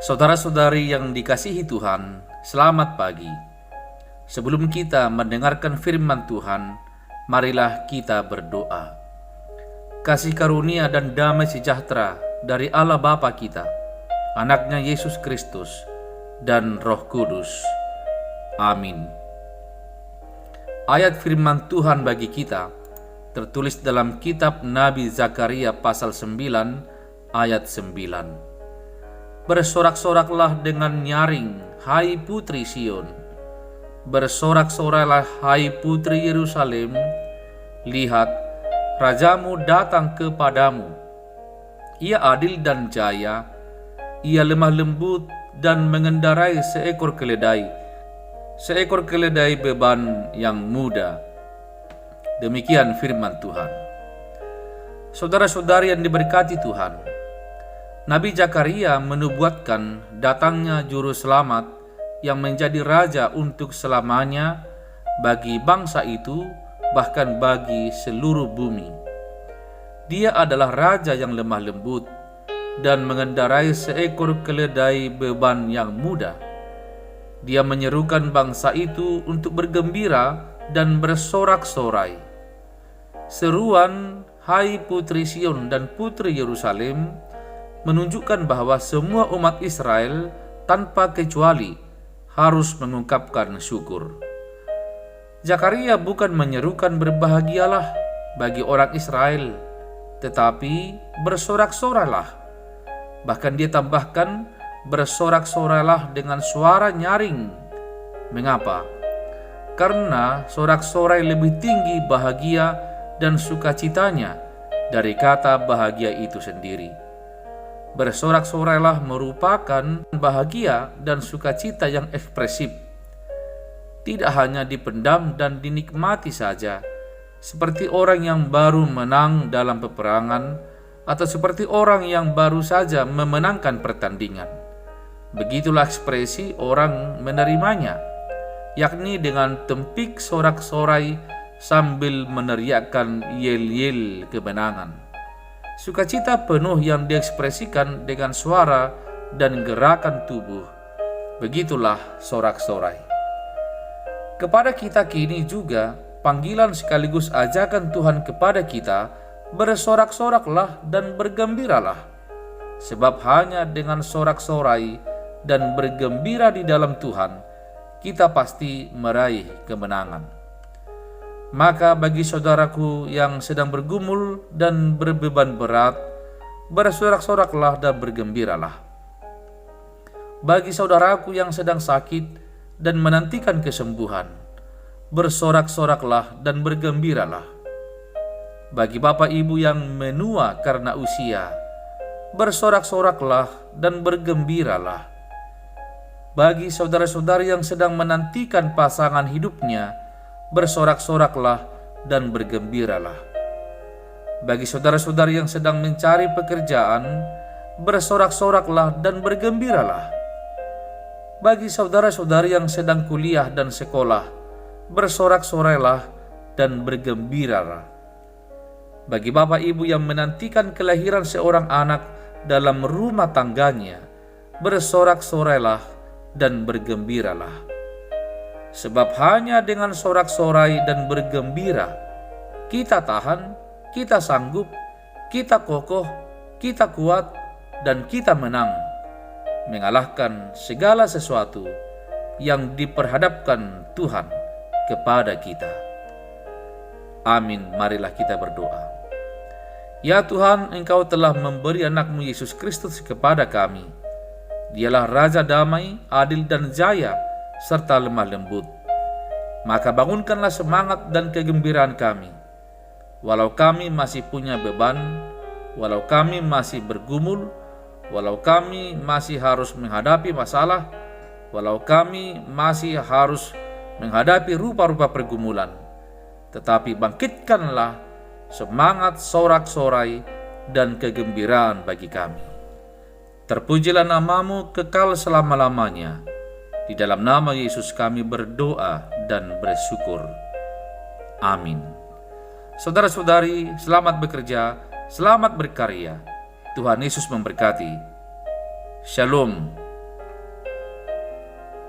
Saudara-saudari yang dikasihi Tuhan, selamat pagi. Sebelum kita mendengarkan firman Tuhan, marilah kita berdoa. Kasih karunia dan damai sejahtera dari Allah Bapa kita, Anaknya Yesus Kristus, dan Roh Kudus. Amin. Ayat firman Tuhan bagi kita tertulis dalam kitab Nabi Zakaria pasal 9 ayat 9. Bersorak-soraklah dengan nyaring, hai putri Sion. Bersorak-soraklah, hai putri Yerusalem. Lihat, rajamu datang kepadamu. Ia adil dan jaya, ia lemah lembut dan mengendarai seekor keledai beban yang muda. Demikian firman Tuhan. Saudara-saudari yang diberkati Tuhan, Nabi Zakaria menubuatkan datangnya juru selamat yang menjadi raja untuk selamanya bagi bangsa itu, bahkan bagi seluruh bumi. Dia adalah raja yang lemah lembut dan mengendarai seekor keledai beban yang muda. Dia menyerukan bangsa itu untuk bergembira dan bersorak-sorai. Seruan, hai putri Sion dan putri Yerusalem, menunjukkan bahwa semua umat Israel tanpa kecuali harus mengungkapkan syukur. Zakaria bukan menyerukan berbahagialah bagi orang Israel, tetapi bersorak-soraklah. Bahkan dia tambahkan bersorak-soraklah dengan suara nyaring. Mengapa? Karena sorak-sorai lebih tinggi bahagia dan sukacitanya dari kata bahagia itu sendiri. Bersorak-sorailah merupakan bahagia dan sukacita yang ekspresif, tidak hanya dipendam dan dinikmati saja, seperti orang yang baru menang dalam peperangan atau seperti orang yang baru saja memenangkan pertandingan. Begitulah ekspresi orang menerimanya, yakni dengan tempik sorak-sorai sambil meneriakkan yel-yel kemenangan. Sukacita penuh yang diekspresikan dengan suara dan gerakan tubuh. Begitulah sorak-sorai. Kepada kita kini juga panggilan sekaligus ajakan Tuhan kepada kita, bersorak-soraklah dan bergembiralah. Sebab hanya dengan sorak-sorai dan bergembira di dalam Tuhan, kita pasti meraih kemenangan. Maka bagi saudaraku yang sedang bergumul dan berbeban berat, bersorak-soraklah dan bergembiralah. Bagi saudaraku yang sedang sakit dan menantikan kesembuhan, bersorak-soraklah dan bergembiralah. Bagi bapak ibu yang menua karena usia, bersorak-soraklah dan bergembiralah. Bagi saudara-saudari yang sedang menantikan pasangan hidupnya, bersorak-soraklah dan bergembiralah. Bagi saudara-saudari yang sedang mencari pekerjaan, bersorak-soraklah dan bergembiralah. Bagi saudara-saudari yang sedang kuliah dan sekolah, bersorak-sorailah dan bergembiralah. Bagi bapak ibu yang menantikan kelahiran seorang anak dalam rumah tangganya, bersorak-sorailah dan bergembiralah. Sebab hanya dengan sorak-sorai dan bergembira, kita tahan, kita sanggup, kita kokoh, kita kuat, dan kita menang, mengalahkan segala sesuatu yang diperhadapkan Tuhan kepada kita. Amin. Marilah kita berdoa. Ya Tuhan, Engkau telah memberi anak-Mu Yesus Kristus kepada kami. Dialah Raja damai, adil dan jaya, serta lemah lembut. Maka bangunkanlah semangat dan kegembiraan kami. Walau kami masih punya beban, walau kami masih bergumul, walau kami masih harus menghadapi masalah, walau kami masih harus menghadapi rupa-rupa pergumulan, tetapi bangkitkanlah semangat sorak-sorai dan kegembiraan bagi kami. Terpujilah nama-Mu kekal selama-lamanya. Di dalam nama Yesus kami berdoa dan bersyukur. Amin. Saudara-saudari, selamat bekerja, selamat berkarya. Tuhan Yesus memberkati. Shalom.